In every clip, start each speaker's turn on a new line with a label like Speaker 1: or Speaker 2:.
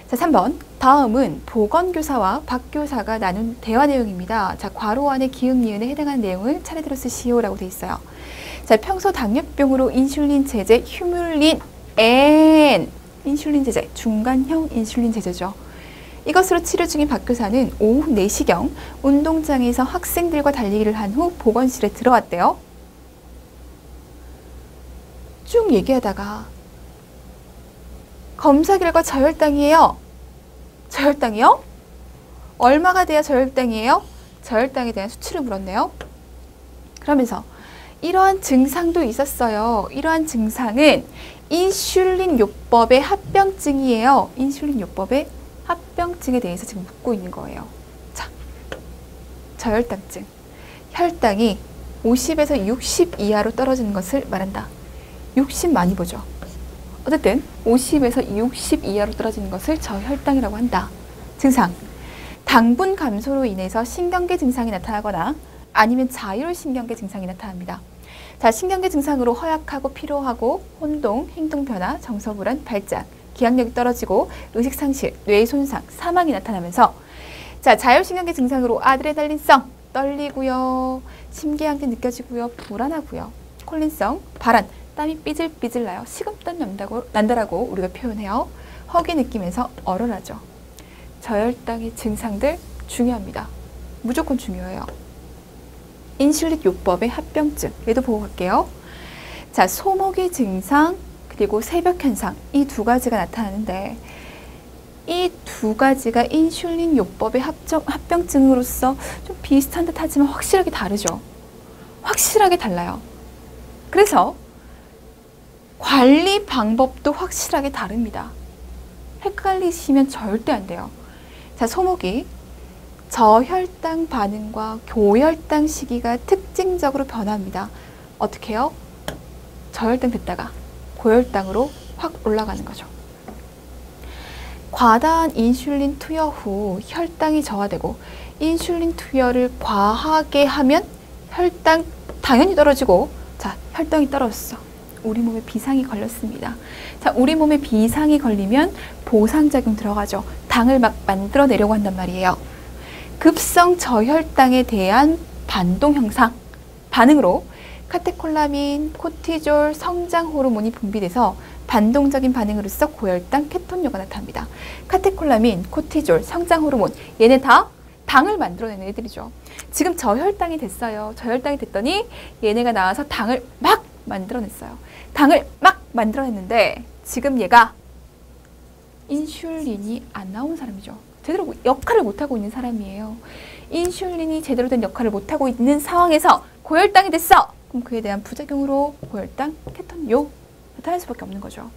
Speaker 1: 자, 3번. 다음은 보건교사와 박교사가 나눈 대화 내용입니다. 자, 괄호 안에 기역, 니은에 해당하는 내용을 차례대로 쓰시오라고 돼 있어요. 자, 평소 당뇨병으로 인슐린 제제, 휴뮬린 N. 인슐린 제제, 중간형 인슐린 제제죠. 이것으로 치료 중인 박교사는 오후 4시경 운동장에서 학생들과 달리기를 한 후 보건실에 들어왔대요. 쭉 얘기하다가 검사 결과 저혈당이에요. 저혈당이요? 얼마가 돼야 저혈당이에요? 저혈당에 대한 수치를 물었네요. 그러면서 이러한 증상도 있었어요. 이러한 증상은 인슐린 요법의 합병증이에요. 인슐린 요법의 합병증에 대해서 지금 묻고 있는 거예요. 자, 저혈당증. 혈당이 50에서 60 이하로 떨어지는 것을 말한다. 60 많이 보죠. 어쨌든 50에서 60 이하로 떨어지는 것을 저혈당이라고 한다. 증상. 당분 감소로 인해서 신경계 증상이 나타나거나 아니면 자율신경계 증상이 나타납니다. 자, 신경계 증상으로 허약하고 피로하고 혼동, 행동 변화, 정서 불안, 발작, 기억력이 떨어지고 의식 상실, 뇌 손상, 사망이 나타나면서 자, 자율신경계 증상으로 아드레날린성 떨리고요. 심계한게 느껴지고요. 불안하고요. 콜린성 발한, 땀이 삐질삐질 나요. 식은땀 난다라고 우리가 표현해요. 허기 느끼면서 얼얼하죠. 저혈당의 증상들 중요합니다. 무조건 중요해요. 인슐린 요법의 합병증, 얘도 보고 갈게요. 자, 소모기 증상 그리고 새벽 현상, 이 두 가지가 나타나는데 이 두 가지가 인슐린 요법의 합병증으로서 좀 비슷한 듯 하지만 확실하게 다르죠. 확실하게 달라요. 그래서 관리 방법도 확실하게 다릅니다. 헷갈리시면 절대 안 돼요. 자, 소모기. 저혈당 반응과 고혈당 시기가 특징적으로 변합니다. 어떻게 해요? 저혈당 됐다가 고혈당으로 확 올라가는 거죠. 과다한 인슐린 투여 후 혈당이 저하되고 인슐린 투여를 과하게 하면 혈당 당연히 떨어지고 자, 혈당이 떨어졌어. 우리 몸에 비상이 걸렸습니다. 자, 우리 몸에 비상이 걸리면 보상작용 들어가죠. 당을 막 만들어내려고 한단 말이에요. 급성 저혈당에 대한 반동 형상, 반응으로 카테콜라민, 코티졸, 성장 호르몬이 분비돼서 반동적인 반응으로서 고혈당, 케톤료가 나타납니다. 카테콜라민, 코티졸, 성장 호르몬, 얘네 다 당을 만들어내는 애들이죠. 지금 저혈당이 됐어요. 저혈당이 됐더니 얘네가 나와서 당을 막 만들어냈어요. 당을 막 만들어냈는데 지금 얘가 인슐린이 안 나오는 사람이죠. 제대로 역할을 못하고 있는 사람이에요. 인슐린이 제대로 된 역할을 못하고 있는 상황에서 고혈당이 됐어. 그럼 그에 대한 부작용으로 고혈당, 케톤요 나타날 수밖에 없는 거죠.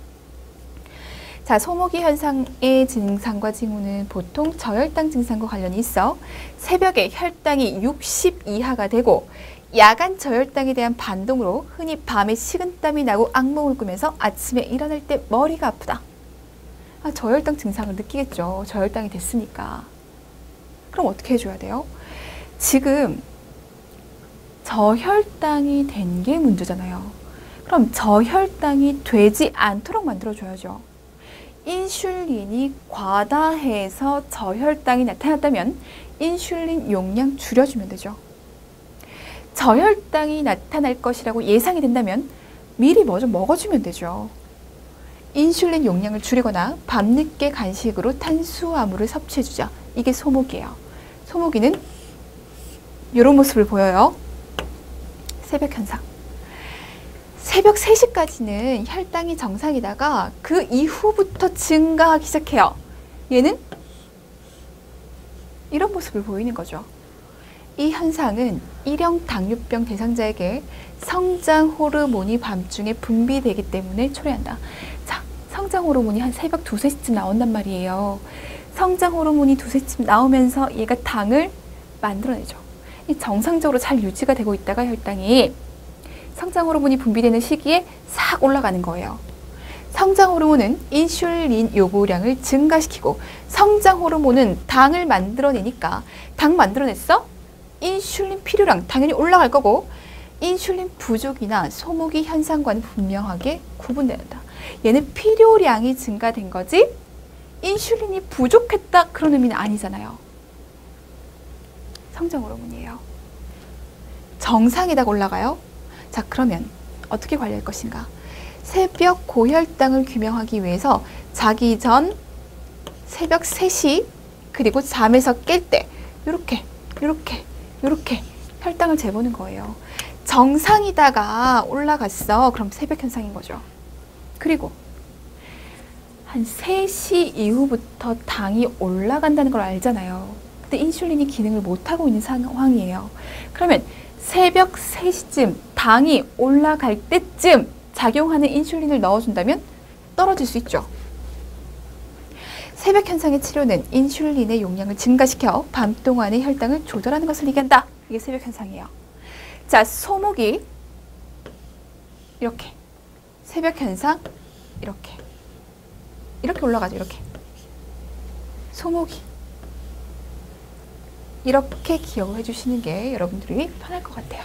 Speaker 1: 자, 소모기 현상의 증상과 징후는 보통 저혈당 증상과 관련이 있어 새벽에 혈당이 60 이하가 되고 야간 저혈당에 대한 반동으로 흔히 밤에 식은땀이 나고 악몽을 꾸면서 아침에 일어날 때 머리가 아프다. 아, 저혈당 증상을 느끼겠죠. 저혈당이 됐으니까. 그럼 어떻게 해줘야 돼요? 지금 저혈당이 된 게 문제잖아요. 그럼 저혈당이 되지 않도록 만들어줘야죠. 인슐린이 과다해서 저혈당이 나타났다면 인슐린 용량 줄여주면 되죠. 저혈당이 나타날 것이라고 예상이 된다면 미리 뭐 좀 먹어주면 되죠. 인슐린 용량을 줄이거나 밤늦게 간식으로 탄수화물을 섭취해주자. 이게 소모기예요. 소모기는 이런 모습을 보여요. 새벽 현상. 새벽 3시까지는 혈당이 정상이다가 그 이후부터 증가하기 시작해요. 얘는 이런 모습을 보이는 거죠. 이 현상은 일형 당뇨병 대상자에게 성장 호르몬이 밤중에 분비되기 때문에 초래한다. 자, 성장 호르몬이 한 새벽 2, 3시쯤 나온단 말이에요. 성장 호르몬이 2, 3시쯤 나오면서 얘가 당을 만들어내죠. 이 정상적으로 잘 유지가 되고 있다가 혈당이 성장 호르몬이 분비되는 시기에 싹 올라가는 거예요. 성장 호르몬은 인슐린 요구량을 증가시키고 성장 호르몬은 당을 만들어내니까 당 만들어냈어? 인슐린 필요량 당연히 올라갈 거고 인슐린 부족이나 소모기 현상과는 분명하게 구분된다. 얘는 필요량이 증가된 거지 인슐린이 부족했다 그런 의미는 아니잖아요. 성장 호르몬이에요. 정상이다가 올라가요. 자, 그러면 어떻게 관리할 것인가? 새벽 고혈당을 규명하기 위해서 자기 전 새벽 3시 그리고 잠에서 깰 때 이렇게 혈당을 재보는 거예요. 정상이다가 올라갔어. 그럼 새벽 현상인 거죠. 그리고 한 3시 이후부터 당이 올라간다는 걸 알잖아요. 근데 인슐린이 기능을 못하고 있는 상황이에요. 그러면 새벽 3시쯤 당이 올라갈 때쯤 작용하는 인슐린을 넣어준다면 떨어질 수 있죠. 새벽 현상의 치료는 인슐린의 용량을 증가시켜 밤 동안의 혈당을 조절하는 것을 얘기한다. 이게 새벽 현상이에요. 자, 소목이 이렇게 새벽 현상 이렇게 올라가죠. 이렇게 소목이 이렇게 기억을 해주시는 게 여러분들이 편할 것 같아요.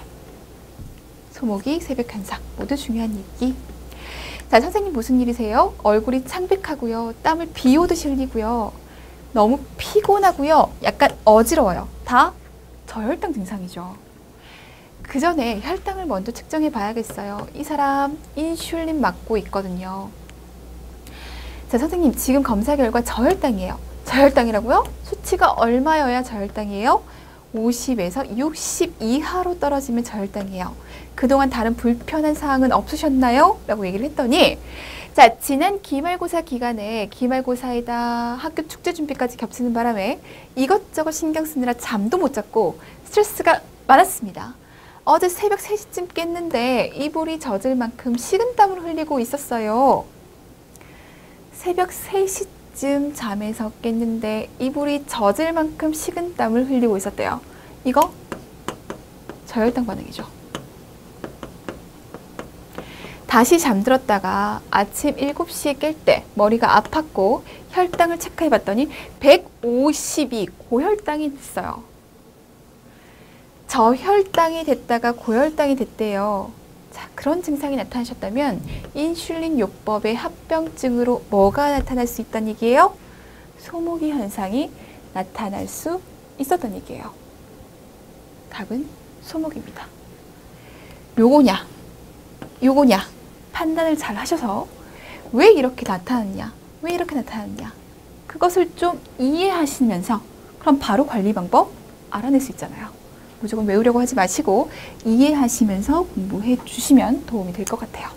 Speaker 1: 소목이 새벽 현상 모두 중요한 얘기. 자, 선생님 무슨 일이세요? 얼굴이 창백하고요. 땀을 비 오듯이 흘리고요. 너무 피곤하고요. 약간 어지러워요. 다 저혈당 증상이죠. 그 전에 혈당을 먼저 측정해 봐야겠어요. 이 사람 인슐린 맞고 있거든요. 자, 선생님 지금 검사 결과 저혈당이에요. 저혈당이라고요? 수치가 얼마여야 저혈당이에요? 50에서 60 이하로 떨어지면 저혈당이에요. 그동안 다른 불편한 사항은 없으셨나요? 라고 얘기를 했더니 자, 지난 기말고사 기간에 기말고사에다 학교 축제 준비까지 겹치는 바람에 이것저것 신경 쓰느라 잠도 못 잤고 스트레스가 많았습니다. 어제 새벽 3시쯤 깼는데 이불이 젖을 만큼 식은땀을 흘리고 있었어요. 새벽 3시쯤 잠에서 깼는데 이불이 젖을 만큼 식은땀을 흘리고 있었대요. 이거 저혈당 반응이죠. 다시 잠들었다가 아침 7시에 깰 때 머리가 아팠고 혈당을 체크해 봤더니 152 고혈당이 됐어요. 저혈당이 됐다가 고혈당이 됐대요. 자, 그런 증상이 나타나셨다면 인슐린 요법의 합병증으로 뭐가 나타날 수 있다는 얘기예요? 소모기 현상이 나타날 수 있었던 얘기예요. 답은 소모기입니다. 요거냐 판단을 잘 하셔서 왜 이렇게 나타났냐 그것을 좀 이해하시면서 그럼 바로 관리 방법 알아낼 수 있잖아요. 무조건 외우려고 하지 마시고 이해하시면서 공부해 주시면 도움이 될 것 같아요.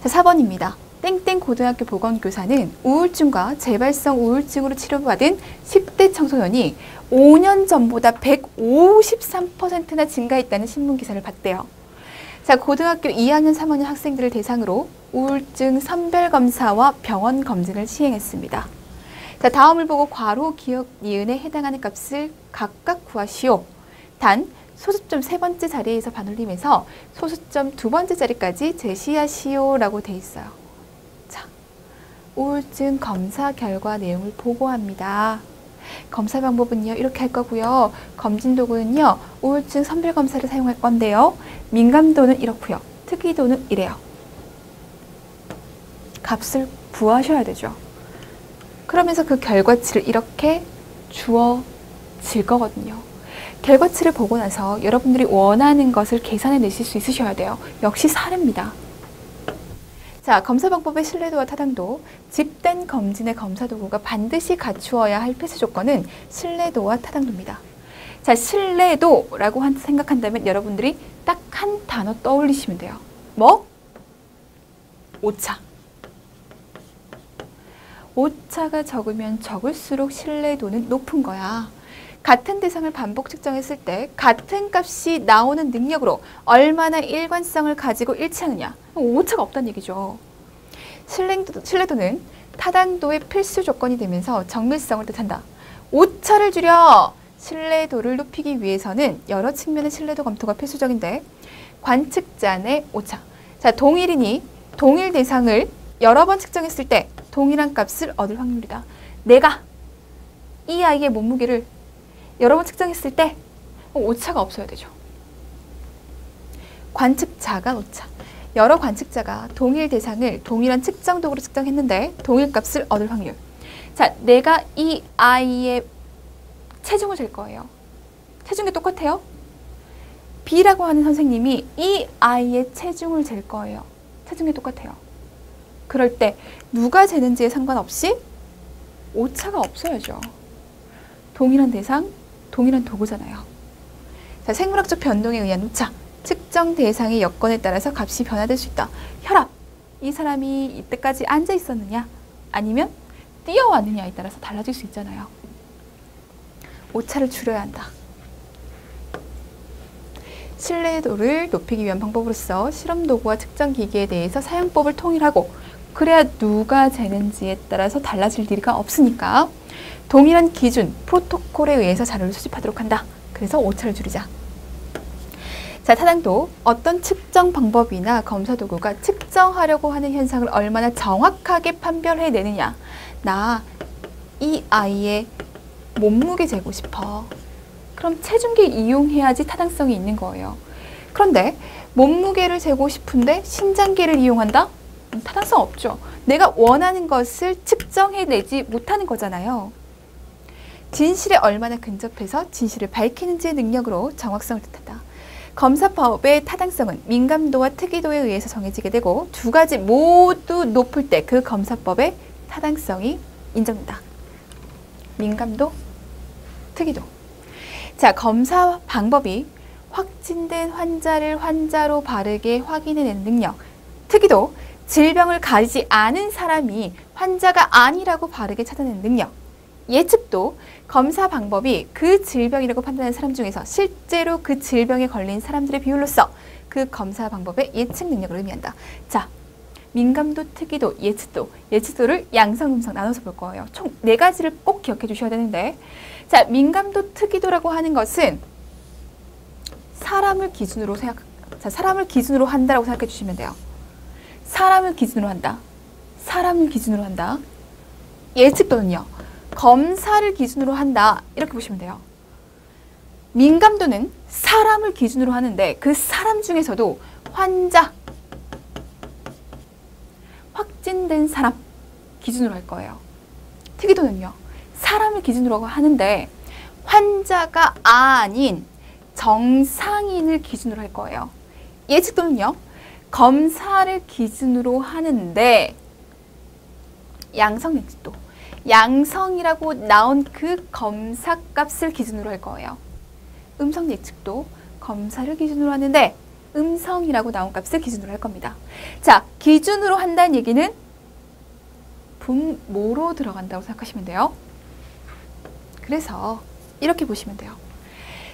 Speaker 1: 자, 4번입니다. 땡땡 고등학교 보건교사는 우울증과 재발성 우울증으로 치료받은 10대 청소년이 5년 전보다 153%나 증가했다는 신문기사를 봤대요. 자, 고등학교 2학년, 3학년 학생들을 대상으로 우울증 선별검사와 병원 검진을 시행했습니다. 자, 다음을 보고 괄호, 기역, 니은에 해당하는 값을 각각 구하시오. 단, 소수점 3번째 자리에서 반올림해서 소수점 2번째 자리까지 제시하시오 라고 돼 있어요. 자, 우울증 검사 결과 내용을 보고합니다. 검사 방법은요, 이렇게 할 거고요. 검진 도구는요, 우울증 선별검사를 사용할 건데요. 민감도는 이렇고요. 특이도는 이래요. 값을 구하셔야 되죠. 그러면서 그 결과치를 이렇게 주어질 거거든요. 결과치를 보고 나서 여러분들이 원하는 것을 계산해 내실 수 있으셔야 돼요. 역시 사례입니다. 자, 검사 방법의 신뢰도와 타당도, 집단 검진의 검사 도구가 반드시 갖추어야 할 필수 조건은 신뢰도와 타당도입니다. 자, 신뢰도라고 생각한다면 여러분들이 딱 한 단어 떠올리시면 돼요. 뭐? 오차. 오차가 적으면 적을수록 신뢰도는 높은 거야. 같은 대상을 반복 측정했을 때 같은 값이 나오는 능력으로 얼마나 일관성을 가지고 일치하느냐. 오차가 없다는 얘기죠. 신뢰도는 타당도의 필수 조건이 되면서 정밀성을 뜻한다. 오차를 줄여 신뢰도를 높이기 위해서는 여러 측면의 신뢰도 검토가 필수적인데 관측자 내 오차. 자, 동일인이 동일 대상을 여러 번 측정했을 때 동일한 값을 얻을 확률이다. 내가 이 아이의 몸무게를 여러 번 측정했을 때 오차가 없어야 되죠. 관측자가 오차. 여러 관측자가 동일 대상을 동일한 측정 도구로 측정했는데 동일 값을 얻을 확률. 자, 내가 이 아이의 체중을 잴 거예요. 체중이 똑같아요? B라고 하는 선생님이 이 아이의 체중을 잴 거예요. 체중이 똑같아요. 그럴 때 누가 재는지에 상관없이 오차가 없어야죠. 동일한 대상, 동일한 도구잖아요. 자, 생물학적 변동에 의한 오차. 측정 대상의 여건에 따라서 값이 변화될 수 있다. 혈압. 이 사람이 이때까지 앉아 있었느냐 아니면 뛰어왔느냐에 따라서 달라질 수 있잖아요. 오차를 줄여야 한다. 신뢰도를 높이기 위한 방법으로서 실험 도구와 측정 기기에 대해서 사용법을 통일하고 그래야 누가 재는지에 따라서 달라질 일이 없으니까 동일한 기준, 프로토콜에 의해서 자료를 수집하도록 한다. 그래서 오차를 줄이자. 자, 타당도. 어떤 측정 방법이나 검사 도구가 측정하려고 하는 현상을 얼마나 정확하게 판별해내느냐. 나 이 아이의 몸무게 재고 싶어. 그럼 체중계 이용해야지 타당성이 있는 거예요. 그런데 몸무게를 재고 싶은데 신장계를 이용한다? 타당성 없죠. 내가 원하는 것을 측정해내지 못하는 거잖아요. 진실에 얼마나 근접해서 진실을 밝히는지의 능력으로 정확성을 뜻한다. 검사법의 타당성은 민감도와 특이도에 의해서 정해지게 되고 두 가지 모두 높을 때 그 검사법의 타당성이 인정된다. 민감도, 특이도. 자, 검사 방법이 확진된 환자를 환자로 바르게 확인해내는 능력. 특이도, 질병을 가지지 않은 사람이 환자가 아니라고 바르게 찾아내는 능력. 예측도, 검사 방법이 그 질병이라고 판단하는 사람 중에서 실제로 그 질병에 걸린 사람들의 비율로서 그 검사 방법의 예측 능력을 의미한다. 자, 민감도, 특이도, 예측도, 예측도를 양성, 음성 나눠서 볼 거예요. 총 4가지를 꼭 기억해 주셔야 되는데, 자, 민감도, 특이도라고 하는 것은 사람을 기준으로 사람을 기준으로 한다라고 생각해 주시면 돼요. 사람을 기준으로 한다. 사람을 기준으로 한다. 예측도는요, 검사를 기준으로 한다. 이렇게 보시면 돼요. 민감도는 사람을 기준으로 하는데 그 사람 중에서도 환자, 확진된 사람 기준으로 할 거예요. 특이도는요, 사람을 기준으로 하는데 환자가 아닌 정상인을 기준으로 할 거예요. 예측도는요, 검사를 기준으로 하는데 양성 예측도, 양성이라고 나온 그 검사 값을 기준으로 할 거예요. 음성 예측도 검사를 기준으로 하는데 음성이라고 나온 값을 기준으로 할 겁니다. 자, 기준으로 한다는 얘기는 분모로 들어간다고 생각하시면 돼요. 그래서 이렇게 보시면 돼요.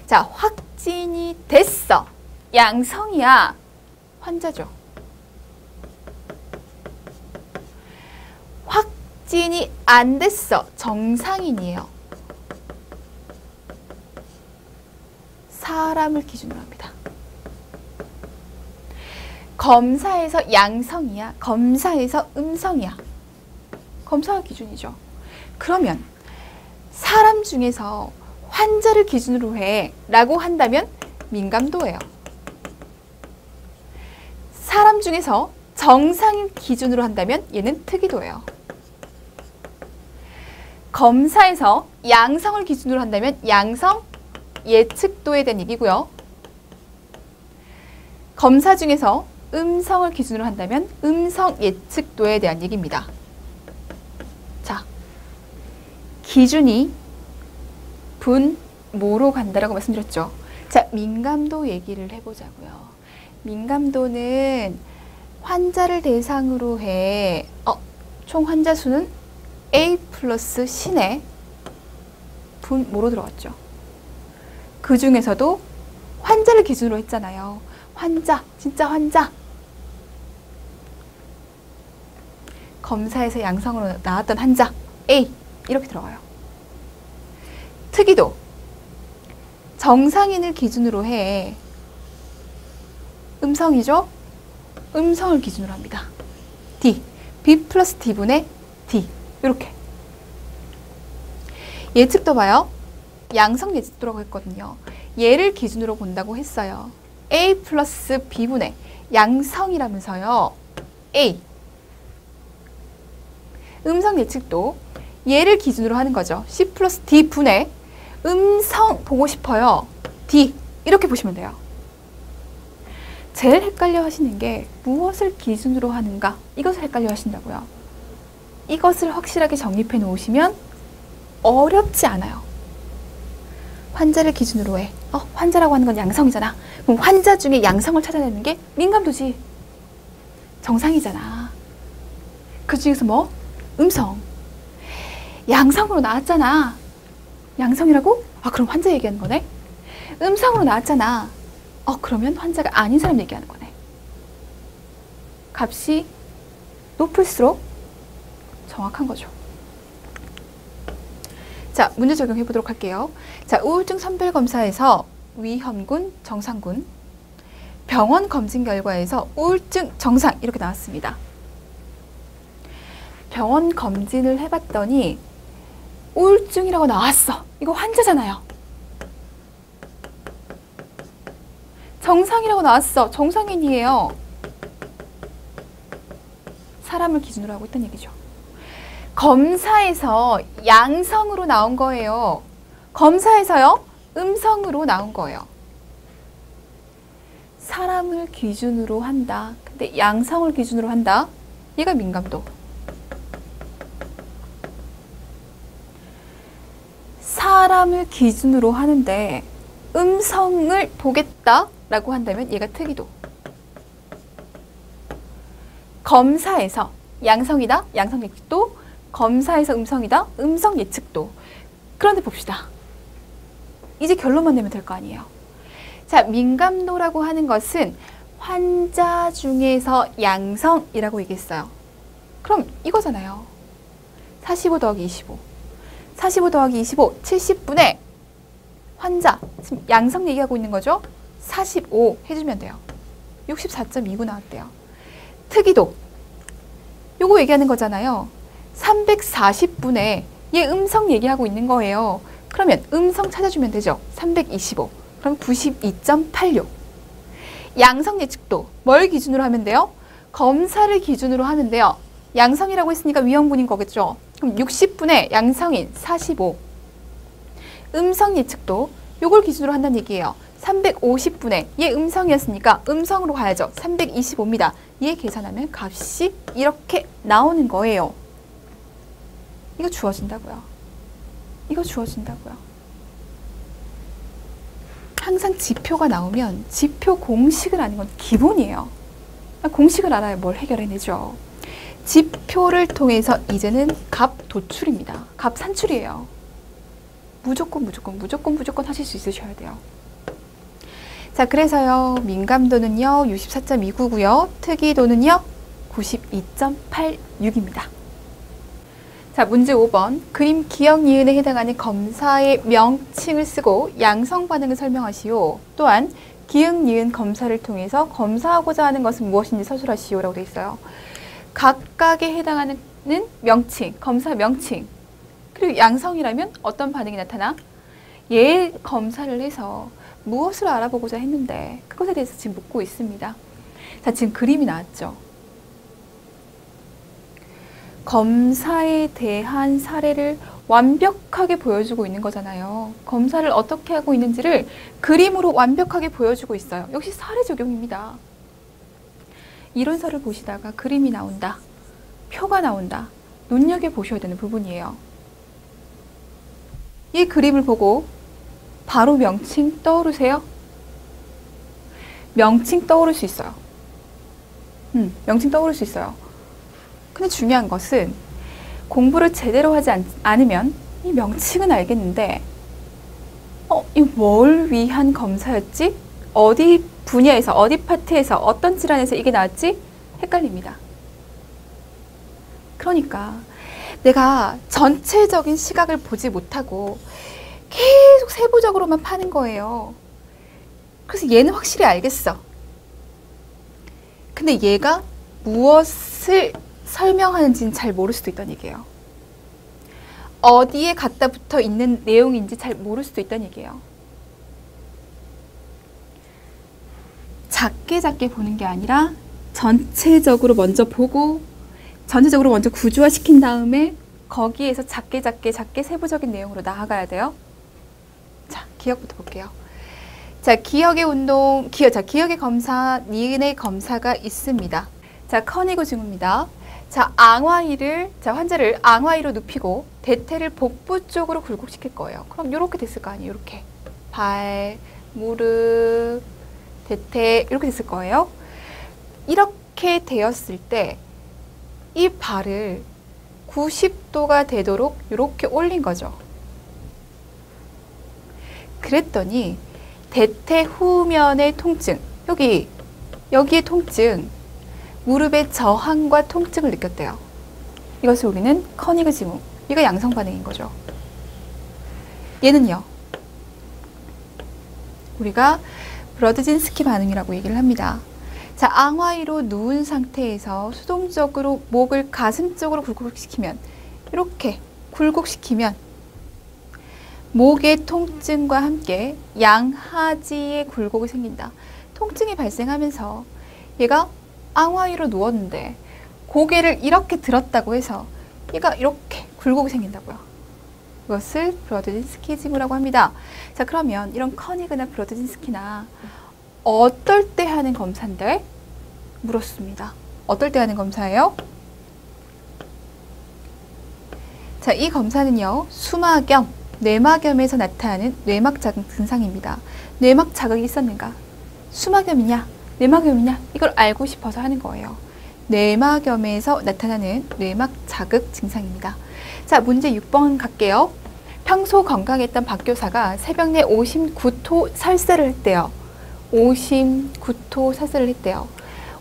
Speaker 1: 자, 확진이 됐어. 양성이야. 환자죠. 확진이 안 됐어. 정상인이에요. 사람을 기준으로 합니다. 검사에서 양성이야. 검사에서 음성이야. 검사가 기준이죠. 그러면 사람 중에서 환자를 기준으로 해 라고 한다면 민감도예요. 사람 중에서 정상인 기준으로 한다면 얘는 특이도예요. 검사에서 양성을 기준으로 한다면 양성 예측도에 대한 얘기고요. 검사 중에서 음성을 기준으로 한다면 음성 예측도에 대한 얘기입니다. 자, 기준이 분모로 간다라고 말씀드렸죠. 자, 민감도 얘기를 해보자고요. 민감도는 환자를 대상으로 해. 총 환자 수는 A 플러스 C네. 분모로 들어갔죠. 그 중에서도 환자를 기준으로 했잖아요. 환자, 진짜 환자. 검사에서 양성으로 나왔던 환자 A 이렇게 들어가요. 특이도 정상인을 기준으로 해. 음성이죠? 음성을 기준으로 합니다. D, B 플러스 D분의 D 이렇게. 예측도 봐요. 양성 예측도라고 했거든요. 얘를 기준으로 본다고 했어요. A 플러스 B분의 양성이라면서요. A. 음성 예측도 얘를 기준으로 하는 거죠. C 플러스 D분의 음성 보고 싶어요. D. 이렇게 보시면 돼요. 제일 헷갈려 하시는 게 무엇을 기준으로 하는가? 이것을 헷갈려 하신다고요. 이것을 확실하게 정립해 놓으시면 어렵지 않아요. 환자를 기준으로 해. 환자라고 하는 건 양성이잖아. 그럼 환자 중에 양성을 찾아내는 게 민감도지. 정상이잖아. 그 중에서 뭐? 음성. 양성으로 나왔잖아. 양성이라고? 그럼 환자 얘기하는 거네? 음성으로 나왔잖아. 그러면 환자가 아닌 사람 얘기하는 거네. 값이 높을수록 정확한 거죠. 자, 문제 적용해 보도록 할게요. 자, 우울증 선별검사에서 위험군, 정상군, 병원 검진 결과에서 우울증 정상 이렇게 나왔습니다. 병원 검진을 해봤더니 우울증이라고 나왔어. 이거 환자잖아요. 정상이라고 나왔어. 정상인이에요. 사람을 기준으로 하고 있다는 얘기죠. 검사에서 양성으로 나온 거예요. 검사에서요, 음성으로 나온 거예요. 사람을 기준으로 한다. 근데 양성을 기준으로 한다. 얘가 민감도. 사람을 기준으로 하는데 음성을 보겠다라고 한다면 얘가 특이도. 검사에서 양성이다. 양성 예측도. 검사에서 음성이다. 음성 예측도. 그런데 봅시다. 이제 결론만 내면 될 거 아니에요. 자, 민감도라고 하는 것은 환자 중에서 양성이라고 얘기했어요. 그럼 이거잖아요. 45 더하기 25. 45 더하기 25, 70분의 환자, 지금 양성 얘기하고 있는 거죠? 45 해주면 돼요. 64.29 나왔대요. 특이도, 요거 얘기하는 거잖아요. 340분의 얘 음성 얘기하고 있는 거예요. 그러면 음성 찾아주면 되죠. 325, 그럼 92.86. 양성 예측도, 뭘 기준으로 하면 돼요? 검사를 기준으로 하면 돼요. 양성이라고 했으니까 위험군인 거겠죠. 그럼 60분의 양성인 45. 음성 예측도 요걸 기준으로 한다는 얘기예요. 350분의 얘 음성이었으니까 음성으로 가야죠. 325입니다. 얘 계산하면 값이 이렇게 나오는 거예요. 이거 주어진다고요. 이거 주어진다고요. 항상 지표가 나오면 지표 공식을 아는 건 기본이에요. 공식을 알아야 뭘 해결해내죠. 지표를 통해서 이제는 값 도출입니다. 값 산출이에요. 무조건 하실 수 있으셔야 돼요. 자, 그래서요, 민감도는요 64.29고요. 특이도는요 92.86입니다. 자, 문제 5번. 그림 기억 니은에 해당하는 검사의 명칭을 쓰고 양성 반응을 설명하시오. 또한 기억 니은 검사를 통해서 검사하고자 하는 것은 무엇인지 서술하시오 라고 되어 있어요. 각각에 해당하는 명칭, 검사 명칭, 그리고 양성이라면 어떤 반응이 나타나? 얘 검사를 해서 무엇을 알아보고자 했는데 그것에 대해서 지금 묻고 있습니다. 자, 지금 그림이 나왔죠. 검사에 대한 사례를 완벽하게 보여주고 있는 거잖아요. 검사를 어떻게 하고 있는지를 그림으로 완벽하게 보여주고 있어요. 역시 사례 적용입니다. 이론서를 보시다가 그림이 나온다, 표가 나온다, 눈여겨보셔야 되는 부분이에요. 이 그림을 보고 바로 명칭 떠오르세요? 명칭 떠오를 수 있어요. 명칭 떠오를 수 있어요. 근데 중요한 것은 공부를 제대로 하지 않으면 이 명칭은 알겠는데 이 뭘 위한 검사였지? 어디 분야에서, 어디 파트에서, 어떤 질환에서 이게 나왔지? 헷갈립니다. 그러니까 내가 전체적인 시각을 보지 못하고 계속 세부적으로만 파는 거예요. 그래서 얘는 확실히 알겠어. 근데 얘가 무엇을 설명하는지는 잘 모를 수도 있다는 얘기예요. 어디에 갖다 붙어 있는 내용인지 잘 모를 수도 있다는 얘기예요. 작게 작게 보는 게 아니라 전체적으로 먼저 보고 전체적으로 먼저 구조화시킨 다음에 거기에서 작게 세부적인 내용으로 나아가야 돼요. 자, 기억부터 볼게요. 자, 기억의 운동, 기억의 검사, 니은의 검사가 있습니다. 자, 커니그 징후입니다. 자, 환자를 앙화이로 눕히고 대퇴를 복부 쪽으로 굴곡시킬 거예요. 그럼 이렇게 됐을 거 아니에요. 이렇게. 발, 무릎, 대퇴 이렇게 됐을 거예요. 이렇게 되었을 때 이 발을 90도가 되도록 이렇게 올린 거죠. 그랬더니 대퇴 후면의 통증, 여기에 통증, 무릎의 저항과 통증을 느꼈대요. 이것을 우리는 커니그 징후, 이거 양성 반응인 거죠. 얘는요, 우리가 브러드진스키 반응이라고 얘기를 합니다. 자, 앙화이로 누운 상태에서 수동적으로 목을 가슴 쪽으로 굴곡시키면, 이렇게 굴곡시키면 목의 통증과 함께 양하지의 굴곡이 생긴다. 통증이 발생하면서 얘가 앙화이로 누웠는데 고개를 이렇게 들었다고 해서 얘가 이렇게 굴곡이 생긴다고요. 이것을 브러드진스키 징후라고 합니다. 자, 그러면 이런 커니그나 브러드진스키나 어떨 때 하는 검사인데? 물었습니다. 어떨 때 하는 검사예요? 자, 이 검사는요, 수막염, 뇌막염에서 나타나는 뇌막 자극 증상입니다. 뇌막 자극이 있었는가? 수막염이냐? 뇌막염이냐? 이걸 알고 싶어서 하는 거예요. 뇌막염에서 나타나는 뇌막 자극 증상입니다. 자, 문제 6번 갈게요. 평소 건강했던 박 교사가 새벽 내 오심구토 설사를 했대요. 오심구토 설사를 했대요.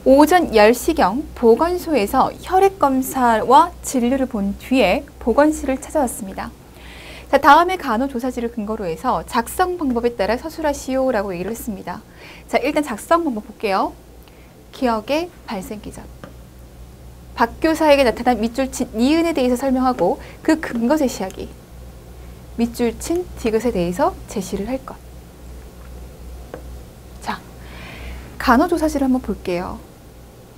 Speaker 1: 오전 10시경 보건소에서 혈액검사와 진료를 본 뒤에 보건실을 찾아왔습니다. 자, 다음에 간호조사지를 근거로 해서 작성 방법에 따라 서술하시오라고 얘기를 했습니다. 자, 일단 작성 방법 볼게요. 기억의 발생 기전. 박 교사에게 나타난 밑줄 친 니은에 대해서 설명하고 그 근거 제시하기. 밑줄 친 디귿에 대해서 제시를 할 것. 자, 간호조사지를 한번 볼게요.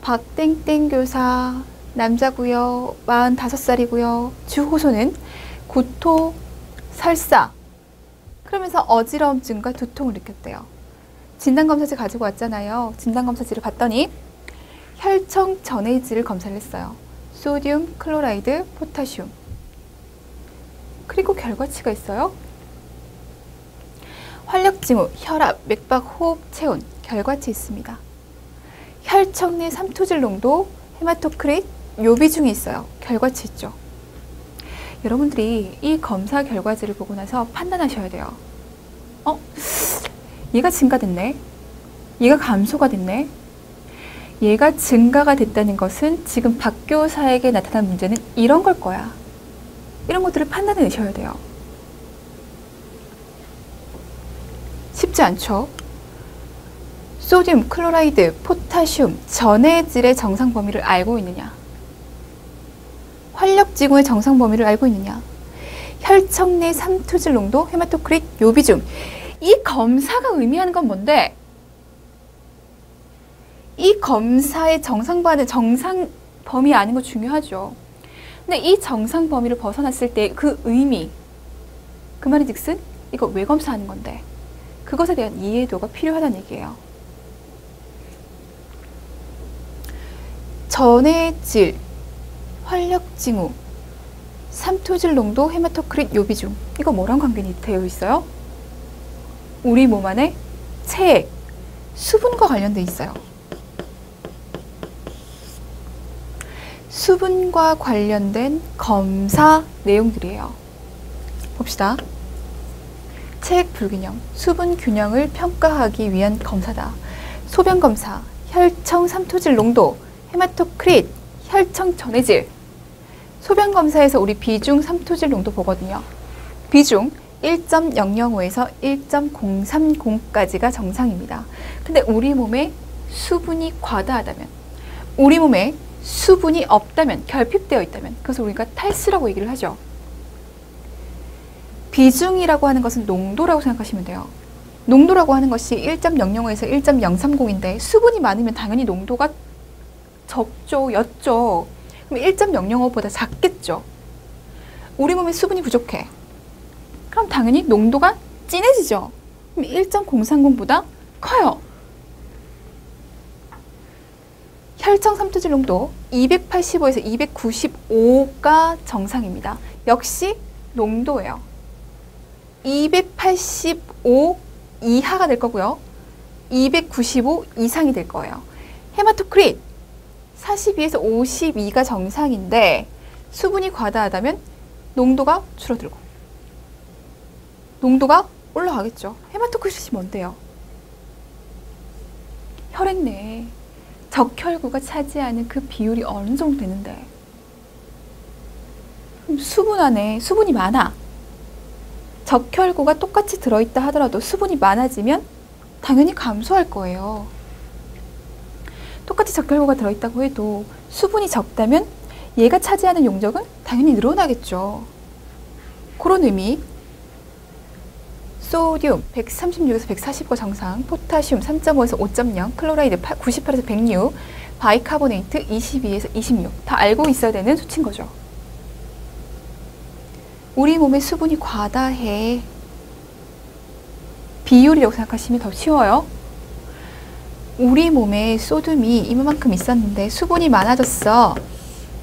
Speaker 1: 박땡땡 교사, 남자고요. 45살이고요. 주호소는 구토, 설사, 그러면서 어지러움증과 두통을 느꼈대요. 진단검사지 가지고 왔잖아요. 진단검사지를 봤더니 혈청 전해질을 검사를 했어요. 소듐, 클로라이드, 포타슘. 그리고 결과치가 있어요. 활력징후, 혈압, 맥박, 호흡, 체온, 결과치 있습니다. 혈청 내 삼투질 농도, 헤마토크릿, 요비중이 있어요. 결과치 있죠. 여러분들이 이 검사 결과지를 보고 나서 판단하셔야 돼요. 얘가 증가됐네. 얘가 감소가 됐네. 얘가 증가가 됐다는 것은 지금 박 교사에게 나타난 문제는 이런 걸 거야. 이런 것들을 판단해내셔야 돼요. 쉽지 않죠? 소듐, 클로라이드, 포타슘, 전해질의 정상 범위를 알고 있느냐? 활력지구의 정상 범위를 알고 있느냐? 혈청 내 삼투질 농도, 헤마토크릿, 요비중. 이 검사가 의미하는 건 뭔데? 이 검사의 정상 범위 아는 거 중요하죠. 근데 이 정상 범위를 벗어났을 때 그 의미, 그 말이 즉슨 이거 왜 검사하는 건데? 그것에 대한 이해도가 필요하다는 얘기예요. 전해질, 활력징후, 삼투질 농도, 헤마토크릿, 요비중. 이거 뭐랑 관계되어 있어요? 우리 몸 안에 체액, 수분과 관련돼 있어요. 수분과 관련된 검사 내용들이에요. 봅시다. 체액 불균형, 수분 균형을 평가하기 위한 검사다. 소변 검사, 혈청 삼투질 농도, 헤마토크릿, 혈청 전해질. 소변 검사에서 우리 비중 삼투질 농도 보거든요. 비중 1.005에서 1.030까지가 정상입니다. 근데 우리 몸에 수분이 과다하다면, 우리 몸에 수분이 없다면, 결핍되어 있다면, 그것을 우리가 탈수라고 얘기를 하죠. 비중이라고 하는 것은 농도라고 생각하시면 돼요. 농도라고 하는 것이 1.005에서 1.030인데 수분이 많으면 당연히 농도가 적죠, 였죠. 그럼 1.005보다 작겠죠. 우리 몸에 수분이 부족해. 그럼 당연히 농도가 진해지죠. 그럼 1.030보다 커요. 혈청 삼투질 농도 285에서 295가 정상입니다. 역시 농도예요. 285 이하가 될 거고요. 295 이상이 될 거예요. 헤마토크릿 42에서 52가 정상인데 수분이 과다하다면 농도가 줄어들고 농도가 올라가겠죠. 헤마토크릿이 뭔데요? 혈액 내에 적혈구가 차지하는 그 비율이 어느 정도 되는데 그럼 수분 안에 수분이 많아. 적혈구가 똑같이 들어있다 하더라도 수분이 많아지면 당연히 감소할 거예요. 똑같이 적혈구가 들어있다고 해도 수분이 적다면 얘가 차지하는 용적은 당연히 늘어나겠죠. 그런 의미. 소듐 136에서 145가 정상, 포타슘 3.5에서 5.0, 클로라이드 98에서 106, 바이카보네이트 22에서 26. 다 알고 있어야 되는 수치인 거죠. 우리 몸에 수분이 과다해. 비율이라고 생각하시면 더 쉬워요. 우리 몸에 소듐이 이만큼 있었는데 수분이 많아졌어.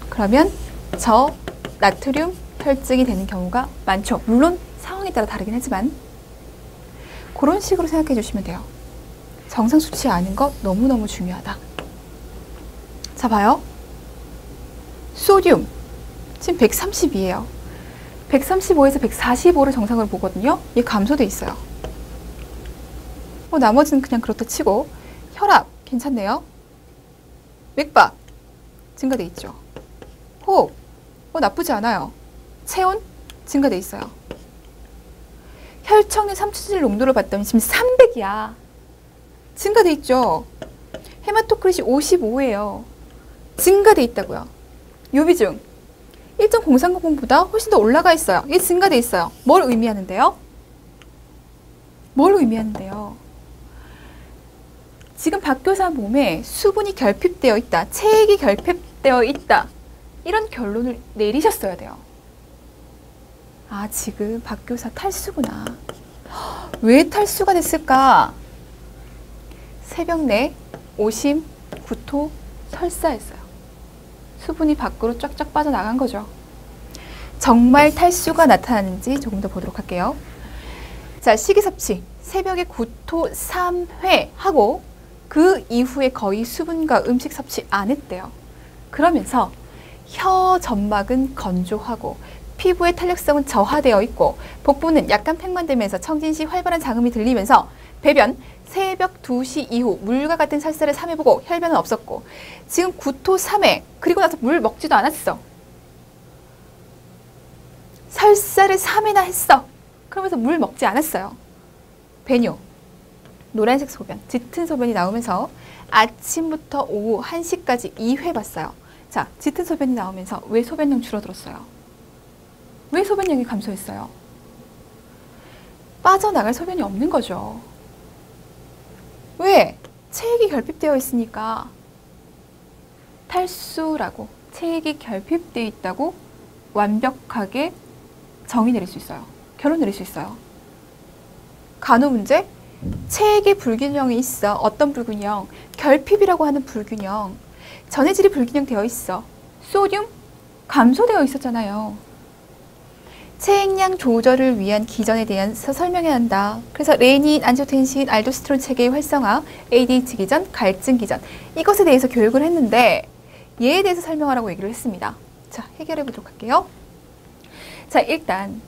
Speaker 1: 그러면 저 나트륨 혈증이 되는 경우가 많죠. 물론 상황에 따라 다르긴 하지만 그런 식으로 생각해 주시면 돼요. 정상 수치 아는 거 너무너무 중요하다. 자, 봐요. 소듐 지금 130이에요. 135에서 145를 정상으로 보거든요. 얘 감소돼 있어요. 나머지는 그냥 그렇다 치고 혈압 괜찮네요. 맥박 증가돼 있죠. 호흡 나쁘지 않아요. 체온 증가돼 있어요. 혈청의 삼투질 농도를 봤더니 지금 300이야. 증가돼 있죠. 헤마토크릿이 55예요. 증가돼 있다고요. 요비중 1.0300보다 훨씬 더 올라가 있어요. 이게 증가돼 있어요. 뭘 의미하는데요? 뭘 의미하는데요? 지금 박 교사 몸에 수분이 결핍되어 있다. 체액이 결핍되어 있다. 이런 결론을 내리셨어야 돼요. 아, 지금 박 교사 탈수구나. 왜 탈수가 됐을까? 새벽 내 오심, 구토, 설사했어요. 수분이 밖으로 쫙쫙 빠져나간 거죠. 정말 탈수가 나타나는지 조금 더 보도록 할게요. 자, 식이섭취. 새벽에 구토 3회 하고 그 이후에 거의 수분과 음식 섭취 안 했대요. 그러면서 혀 점막은 건조하고 피부의 탄력성은 저하되어 있고 복부는 약간 팽만되면서 청진시 활발한 장음이 들리면서 배변 새벽 2시 이후 물과 같은 설사를 3회보고 혈변은 없었고 지금 구토 3회 그리고 나서 물 먹지도 않았어. 설사를 3회나 했어. 그러면서 물 먹지 않았어요. 배뇨 노란색 소변, 짙은 소변이 나오면서 아침부터 오후 1시까지 2회 봤어요. 자, 짙은 소변이 나오면서 왜 소변량 줄어들었어요? 왜 소변량이 감소했어요? 빠져나갈 소변이 없는 거죠. 왜? 체액이 결핍되어 있으니까. 탈수라고 체액이 결핍되어 있다고 완벽하게 정의 내릴 수 있어요. 결론 내릴 수 있어요. 간호 문제? 체액의 불균형이 있어. 어떤 불균형? 결핍이라고 하는 불균형. 전해질이 불균형되어 있어. 소듐 감소되어 있었잖아요. 체액량 조절을 위한 기전에 대해서 설명해야 한다. 그래서 레닌, 안지오텐신, 알도스테론 체계의 활성화, ADH 기전, 갈증 기전 이것에 대해서 교육을 했는데 얘에 대해서 설명하라고 얘기를 했습니다. 자, 해결해 보도록 할게요. 자, 일단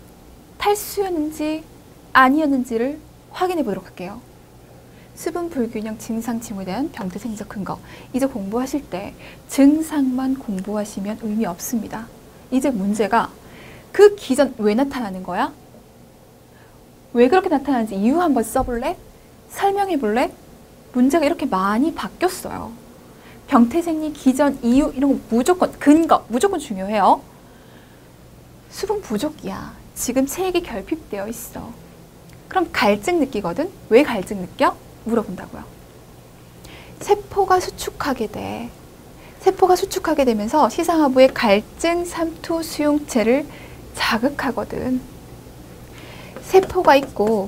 Speaker 1: 탈수였는지 아니었는지를 확인해 보도록 할게요. 수분 불균형 증상 징후에 대한 병태 생리적 근거. 이제 공부하실 때 증상만 공부하시면 의미 없습니다. 이제 문제가 그 기전 왜 나타나는 거야? 왜 그렇게 나타나는지 이유 한번 써볼래? 설명해 볼래? 문제가 이렇게 많이 바뀌었어요. 병태생리, 기전, 이유 이런 거 무조건 근거 무조건 중요해요. 수분 부족이야. 지금 체액이 결핍되어 있어. 그럼 갈증 느끼거든. 왜 갈증 느껴? 물어본다고요. 세포가 수축하게 돼. 세포가 수축하게 되면서 시상하부의 갈증 삼투 수용체를 자극하거든. 세포가 있고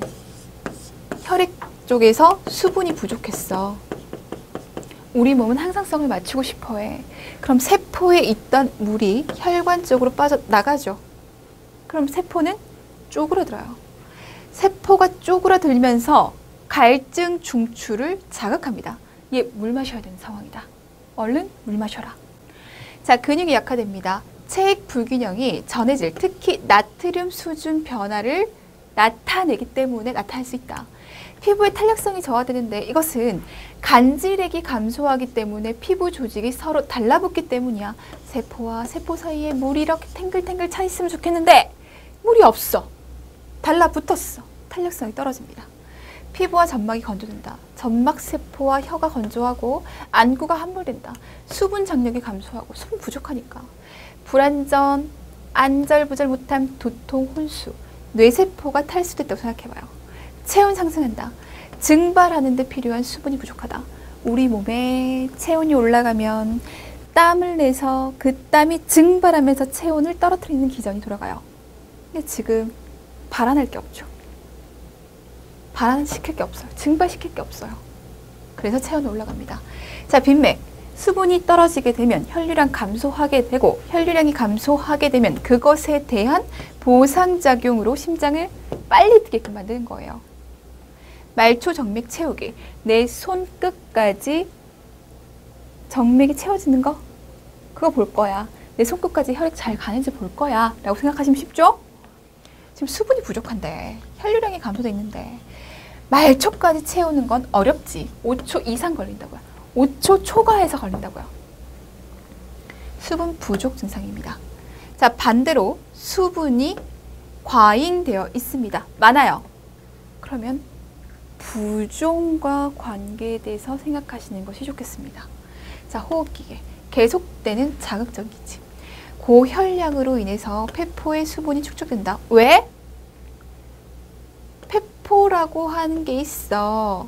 Speaker 1: 혈액 쪽에서 수분이 부족했어. 우리 몸은 항상성을 맞추고 싶어 해. 그럼 세포에 있던 물이 혈관 쪽으로 빠져나가죠. 그럼 세포는 쪼그라들어요. 세포가 쪼그라들면서 갈증 중추를 자극합니다. 얘 물 마셔야 되는 상황이다. 얼른 물 마셔라. 자, 근육이 약화됩니다. 체액 불균형이 전해질, 특히 나트륨 수준 변화를 나타내기 때문에 나타날 수 있다. 피부의 탄력성이 저하되는데 이것은 간질액이 감소하기 때문에 피부 조직이 서로 달라붙기 때문이야. 세포와 세포 사이에 물이 이렇게 탱글탱글 차 있으면 좋겠는데 물이 없어. 달라붙었어. 탄력성이 떨어집니다. 피부와 점막이 건조된다. 점막세포와 혀가 건조하고 안구가 함몰된다. 수분 장력이 감소하고 수분 부족하니까. 불안전, 안절부절 못함, 두통, 혼수. 뇌세포가 탈수됐다고 생각해봐요. 체온 상승한다. 증발하는 데 필요한 수분이 부족하다. 우리 몸에 체온이 올라가면 땀을 내서 그 땀이 증발하면서 체온을 떨어뜨리는 기전이 돌아가요. 근데 지금 발환할 게 없죠. 발환시킬 게 없어요. 증발시킬 게 없어요. 그래서 체온이 올라갑니다. 자, 빈맥. 수분이 떨어지게 되면 혈류량 감소하게 되고 혈류량이 감소하게 되면 그것에 대한 보상작용으로 심장을 빨리 뛰게끔 만드는 거예요. 말초 정맥 채우기. 내 손끝까지 정맥이 채워지는 거? 그거 볼 거야. 내 손끝까지 혈액 잘 가는지 볼 거야. 라고 생각하시면 쉽죠? 지금 수분이 부족한데 혈류량이 감소돼 있는데 말초까지 채우는 건 어렵지. 5초 이상 걸린다고요. 5초 초과해서 걸린다고요. 수분 부족 증상입니다. 자, 반대로 수분이 과잉되어 있습니다. 많아요. 그러면 부종과 관계돼서 생각하시는 것이 좋겠습니다. 자, 호흡기계. 계속되는 자극적인 기침. 고혈량으로 인해서 폐포의 수분이 축적된다. 왜? 폐포라고 하는 게 있어.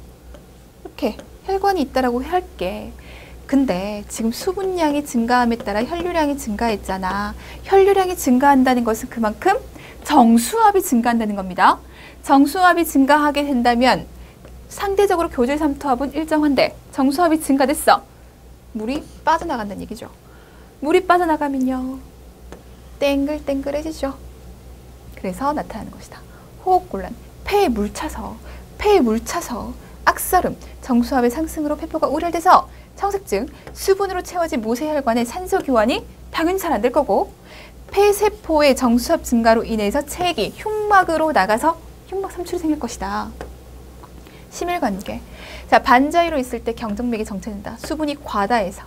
Speaker 1: 이렇게 혈관이 있다라고 할게. 근데 지금 수분량이 증가함에 따라 혈류량이 증가했잖아. 혈류량이 증가한다는 것은 그만큼 정수압이 증가한다는 겁니다. 정수압이 증가하게 된다면 상대적으로 교질 삼투압은 일정한데 정수압이 증가됐어. 물이 빠져나간다는 얘기죠. 물이 빠져나가면요. 땡글땡글해지죠. 그래서 나타나는 것이다. 호흡곤란. 폐에 물 차서 악설음, 정수압의 상승으로 폐포가 우려돼서 청색증, 수분으로 채워진 모세혈관의 산소 교환이 당연히 잘 안 될 거고 폐세포의 정수압 증가로 인해서 체액이 흉막으로 나가서 흉막 삼출이 생길 것이다. 심혈관계. 자, 반자위로 있을 때 경정맥이 정체된다. 수분이 과다해서.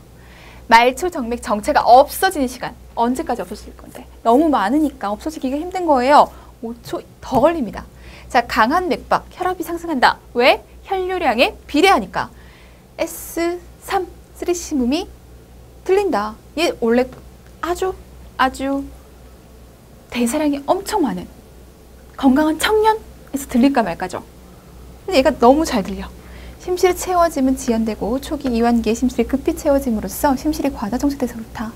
Speaker 1: 말초 정맥 정체가 없어지는 시간. 언제까지 없어질 건데? 너무 많으니까 없어지기가 힘든 거예요. 5초 더 걸립니다. 자, 강한 맥박, 혈압이 상승한다. 왜? 혈류량에 비례하니까. S3, 쓰리시뭅이 들린다. 얘 원래 아주 대사량이 엄청 많은 건강한 청년에서 들릴까 말까죠. 근데 얘가 너무 잘 들려. 심실이 채워지면 지연되고 초기 이완기에 심실이 급히 채워짐으로써 심실이 과다 정체돼서 그렇다.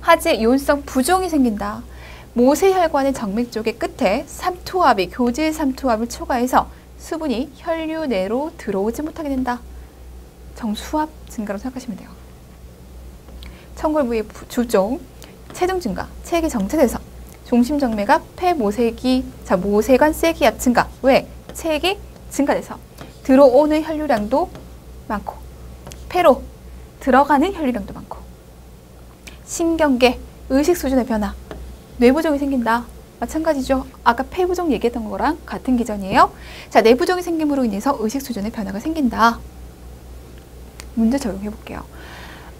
Speaker 1: 하지에 이온성 부종이 생긴다. 모세혈관의 정맥 쪽의 끝에 삼투압이 교질 삼투압을 초과해서 수분이 혈류 내로 들어오지 못하게 된다. 정수압 증가로 생각하시면 돼요. 청골 부위 주종, 체중 증가, 체액이 정체돼서 중심정맥압, 모세관 쇠기압 증가. 왜? 체액이 증가돼서 들어오는 혈류량도 많고 폐로 들어가는 혈류량도 많고 신경계, 의식 수준의 변화, 뇌부종이 생긴다. 마찬가지죠. 아까 폐부종 얘기했던 거랑 같은 기전이에요. 자, 뇌부종이 생김으로 인해서 의식 수준의 변화가 생긴다. 문제 적용해 볼게요.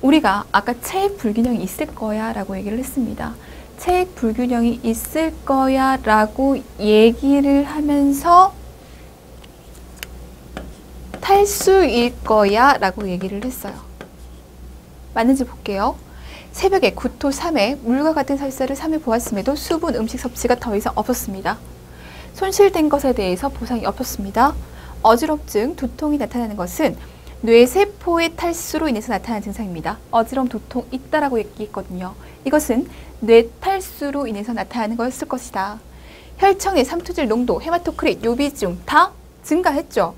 Speaker 1: 우리가 아까 체액 불균형이 있을 거야 라고 얘기를 했습니다. 체액 불균형이 있을 거야 라고 얘기를 하면서 탈수일 거야 라고 얘기를 했어요. 맞는지 볼게요. 새벽에 구토 3회, 물과 같은 설사를 3회 보았음에도 수분 음식 섭취가 더 이상 없었습니다. 손실된 것에 대해서 보상이 없었습니다. 어지럼증, 두통이 나타나는 것은 뇌세포의 탈수로 인해서 나타나는 증상입니다. 어지럼, 두통 있다라고 얘기했거든요. 이것은 뇌탈수로 인해서 나타나는 것일 것이다. 혈청의 삼투질 농도, 헤마토크릿, 요비중 다 증가했죠.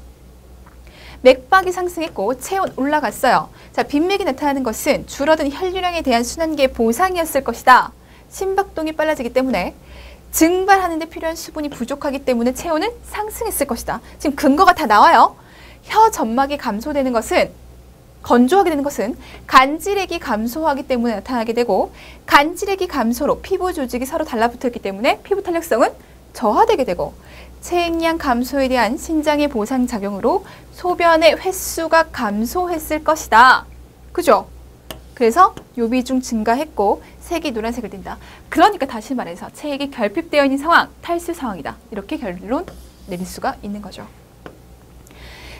Speaker 1: 맥박이 상승했고 체온 올라갔어요. 자, 빈맥이 나타나는 것은 줄어든 혈류량에 대한 순환계의 보상이었을 것이다. 심박동이 빨라지기 때문에 증발하는 데 필요한 수분이 부족하기 때문에 체온은 상승했을 것이다. 지금 근거가 다 나와요. 혀 점막이 감소되는 것은, 건조하게 되는 것은 간질액이 감소하기 때문에 나타나게 되고, 간질액이 감소로 피부 조직이 서로 달라붙었기 때문에 피부 탄력성은 저하되게 되고, 체액량 감소에 대한 신장의 보상 작용으로 소변의 횟수가 감소했을 것이다. 그죠? 그래서 요비중 증가했고 색이 노란색을 띈다. 그러니까 다시 말해서 체액이 결핍되어 있는 상황, 탈수 상황이다. 이렇게 결론 내릴 수가 있는 거죠.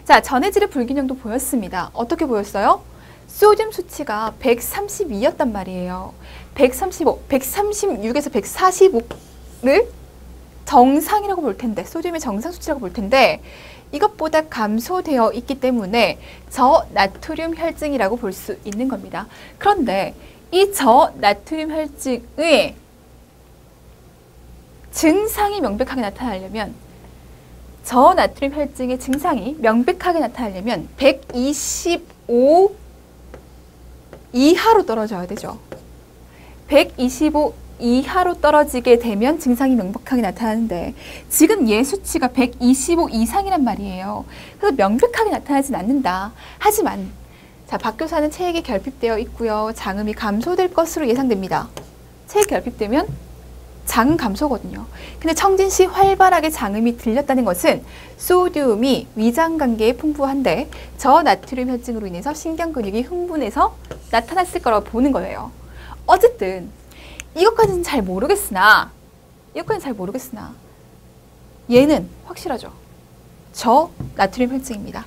Speaker 1: 자, 전해질의 불균형도 보였습니다. 어떻게 보였어요? 소듐 수치가 132였단 말이에요. 135, 136에서 145를 정상이라고 볼 텐데, 소듐의 정상 수치라고 볼 텐데, 이것보다 감소되어 있기 때문에 저나트륨 혈증이라고 볼 수 있는 겁니다. 그런데 이 저나트륨 혈증의 증상이 명백하게 나타나려면, 저나트륨 혈증의 증상이 명백하게 나타나려면 125 이하로 떨어져야 되죠. 125 이하로 떨어지게 되면 증상이 명백하게 나타나는데 지금 얘 수치가 125 이상이란 말이에요. 그래서 명백하게 나타나진 않는다. 하지만 자, 박 교사는 체액이 결핍되어 있고요. 장음이 감소될 것으로 예상됩니다. 체액 결핍되면 장음 감소거든요. 근데 청진 시 활발하게 장음이 들렸다는 것은 소듐이 위장 관계에 풍부한데 저나트륨 혈증으로 인해서 신경 근육이 흥분해서 나타났을 거라고 보는 거예요. 어쨌든 이것까지는 잘 모르겠으나 얘는 확실하죠. 저나트륨 혈증입니다.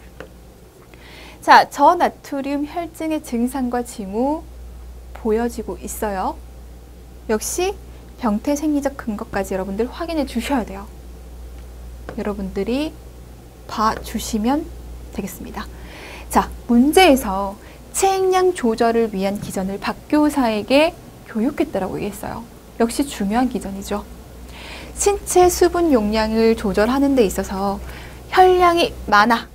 Speaker 1: 자, 저나트륨 혈증의 증상과 징후 보여지고 있어요. 역시 병태 생리적 근거까지 여러분들 확인해 주셔야 돼요. 여러분들이 봐주시면 되겠습니다. 자, 문제에서 체액량 조절을 위한 기전을 박 교사에게 교육했다라고 얘기했어요. 역시 중요한 기전이죠. 신체 수분 용량을 조절하는 데 있어서 혈량이 많아,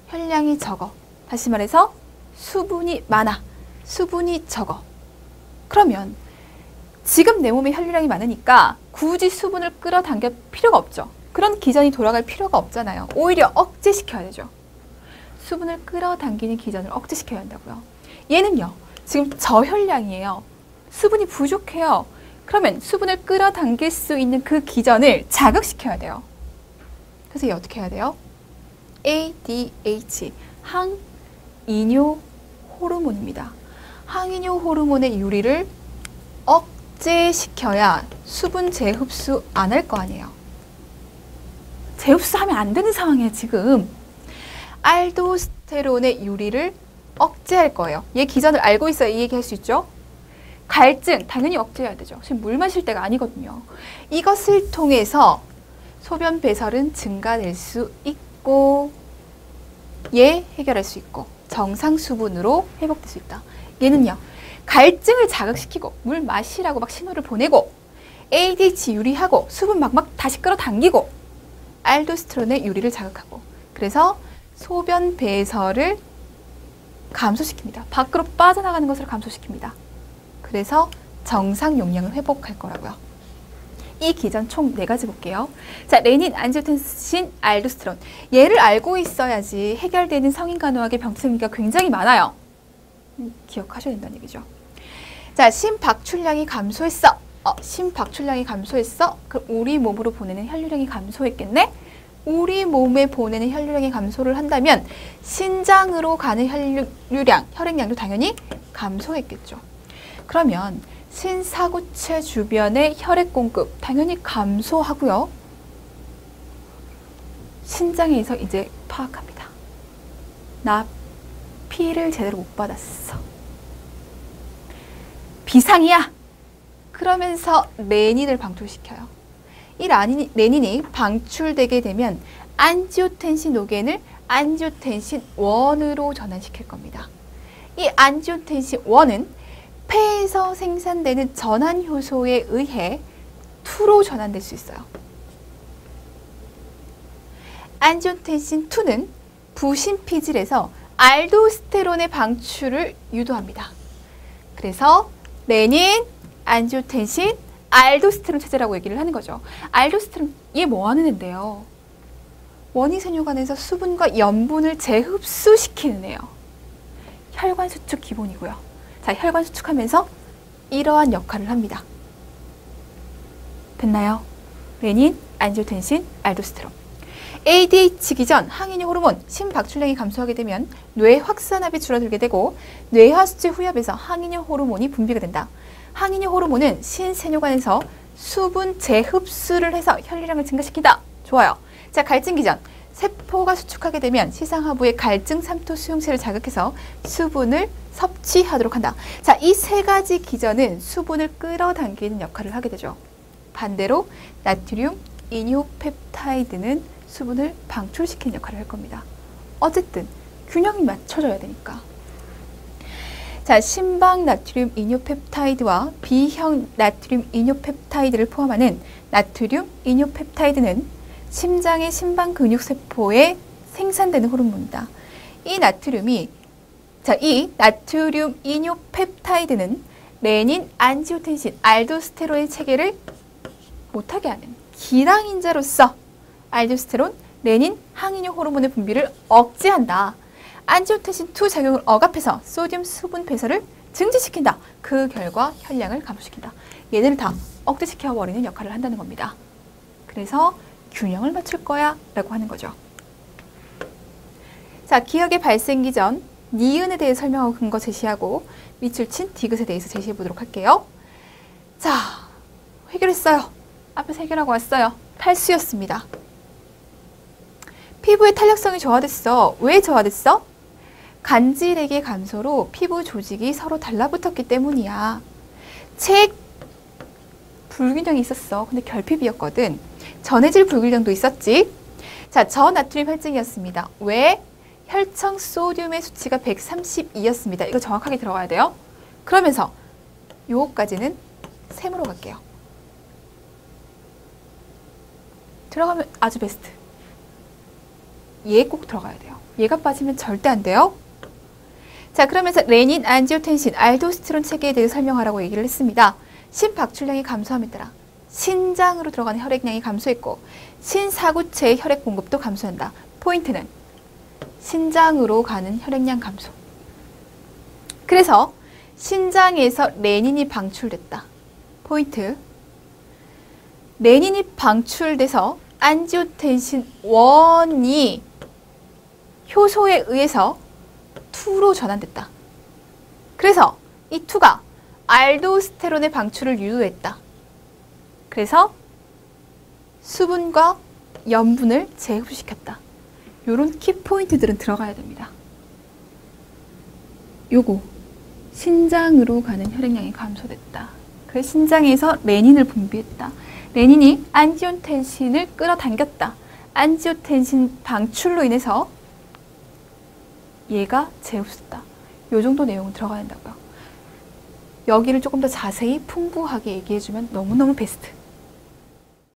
Speaker 1: 혈량이 적어. 다시 말해서 수분이 많아, 수분이 적어. 그러면 지금 내 몸에 혈류량이 많으니까 굳이 수분을 끌어당길 필요가 없죠. 그런 기전이 돌아갈 필요가 없잖아요. 오히려 억제시켜야 되죠. 수분을 끌어당기는 기전을 억제시켜야 한다고요. 얘는요, 지금 저혈량이에요. 수분이 부족해요. 그러면 수분을 끌어당길 수 있는 그 기전을 자극시켜야 돼요. 그래서 얘 어떻게 해야 돼요? ADH, 항이뇨 호르몬입니다. 항이뇨 호르몬의 유리를 억제시켜야 수분 재흡수 안 할 거 아니에요. 재흡수하면 안 되는 상황이에요, 지금. 알도스테론의 유리를 억제할 거예요. 얘 기전을 알고 있어야 이 얘기 할 수 있죠. 갈증, 당연히 억제해야 되죠. 지금 물 마실 때가 아니거든요. 이것을 통해서 소변 배설은 증가될 수 있고 얘 해결할 수 있고 정상 수분으로 회복될 수 있다. 얘는요, 갈증을 자극시키고 물 마시라고 막 신호를 보내고 ADH 유리하고 수분 막 다시 끌어당기고 알도스테론의 유리를 자극하고 그래서 소변 배설을 감소시킵니다. 밖으로 빠져나가는 것을 감소시킵니다. 그래서 정상 용량을 회복할 거라고요. 이 기전 총 4가지 볼게요. 자, 레닌, 안지오텐신, 알도스테론. 얘를 알고 있어야지 해결되는 성인 간호학의 병태 생리가 굉장히 많아요. 기억하셔야 된다는 얘기죠. 자, 심박출량이 감소했어. 심박출량이 감소했어. 그럼 우리 몸으로 보내는 혈류량이 감소했겠네? 우리 몸에 보내는 혈류량이 감소를 한다면 신장으로 가는 혈류량, 혈액량도 당연히 감소했겠죠. 그러면 신사구체 주변의 혈액 공급 당연히 감소하고요. 신장에서 이제 파악합니다. 나 피를 제대로 못 받았어. 비상이야. 그러면서 레닌을 방출시켜요. 이 레닌이 방출되게 되면 안지오텐신 노겐을 안지오텐신 1으로 전환시킬 겁니다. 이 안지오텐신 1은 폐에서 생산되는 전환 효소에 의해 2로 전환될 수 있어요. 안지오텐신 2는 부신피질에서 알도스테론의 방출을 유도합니다. 그래서 레닌, 안지오텐신, 알도스테론 체제라고 얘기를 하는 거죠. 알도스테론, 얘 뭐 하는 앤데요? 원위세뇨관에서 수분과 염분을 재흡수시키는 애요. 혈관 수축 기본이고요. 자, 혈관 수축하면서 이러한 역할을 합니다. 됐나요? 레닌, 안지오텐신, 알도스테론. ADH 기전 항인효 호르몬 심박출량이 감소하게 되면 뇌 확산압이 줄어들게 되고 뇌하수체 후엽에서 항인효 호르몬이 분비가 된다. 항인효 호르몬은 신세뇨관에서 수분 재흡수를 해서 혈류량을 증가시킨다. 좋아요. 자, 갈증 기전. 세포가 수축하게 되면 시상하부의 갈증 3토 수용체를 자극해서 수분을 섭취하도록 한다. 자, 이 세 가지 기전은 수분을 끌어당기는 역할을 하게 되죠. 반대로 나트륨 이뇨펩타이드는 수분을 방출시키는 역할을 할 겁니다. 어쨌든 균형이 맞춰져야 되니까. 자, 심방 나트륨 이뇨펩타이드와 B형 나트륨 이뇨펩타이드를 포함하는 나트륨 이뇨펩타이드는 심장의 심방 근육세포에 생산되는 호르몬입니다. 이 나트륨 이뇨펩타이드는 레닌, 안지오텐신, 알도스테론의 체계를 못하게 하는 기량인자로서 알도스테론, 레닌, 항인효 호르몬의 분비를 억제한다. 안지오텐신 2 작용을 억압해서 소듐 수분 배설을 증지시킨다. 그 결과 혈량을 감소시킨다. 얘네를 다 억제시켜버리는 역할을 한다는 겁니다. 그래서 균형을 맞출 거야 라고 하는 거죠. 자, 기억의 발생기 전 니은에 대해 설명하고 근거 제시하고 밑줄 친 디귿에 대해서 제시해 보도록 할게요. 자, 해결했어요. 앞에서 해결하고 왔어요. 탈수였습니다. 피부의 탄력성이 저하됐어. 왜 저하됐어? 간질액의 감소로 피부 조직이 서로 달라붙었기 때문이야. 책 불균형이 있었어. 근데 결핍이었거든. 전해질 불균형도 있었지. 자, 저나트륨 혈증이었습니다. 왜? 혈청 소듐의 수치가 132였습니다. 이거 정확하게 들어가야 돼요. 그러면서 요거까지는 셈으로 갈게요. 들어가면 아주 베스트. 얘 꼭 들어가야 돼요. 얘가 빠지면 절대 안 돼요. 자, 그러면서 레닌, 안지오텐신, 알도스테론 체계에 대해 설명하라고 얘기를 했습니다. 심박출량이 감소함에 따라 신장으로 들어가는 혈액량이 감소했고 신사구체의 혈액 공급도 감소한다. 포인트는 신장으로 가는 혈액량 감소. 그래서 신장에서 레닌이 방출됐다. 포인트. 레닌이 방출돼서 안지오텐신 1이 효소에 의해서 2로 전환됐다. 그래서 이 2가 알도스테론의 방출을 유도했다. 그래서 수분과 염분을 재흡수시켰다. 요런 키포인트들은 들어가야 됩니다. 요거 신장으로 가는 혈액량이 감소됐다. 그래서 신장에서 레닌을 분비했다. 레닌이 안지오텐신을 끌어당겼다. 안지오텐신 방출로 인해서 얘가 재흡수됐다. 요 정도 내용은 들어가야 된다고요. 여기를 조금 더 자세히 풍부하게 얘기해주면 너무너무 베스트.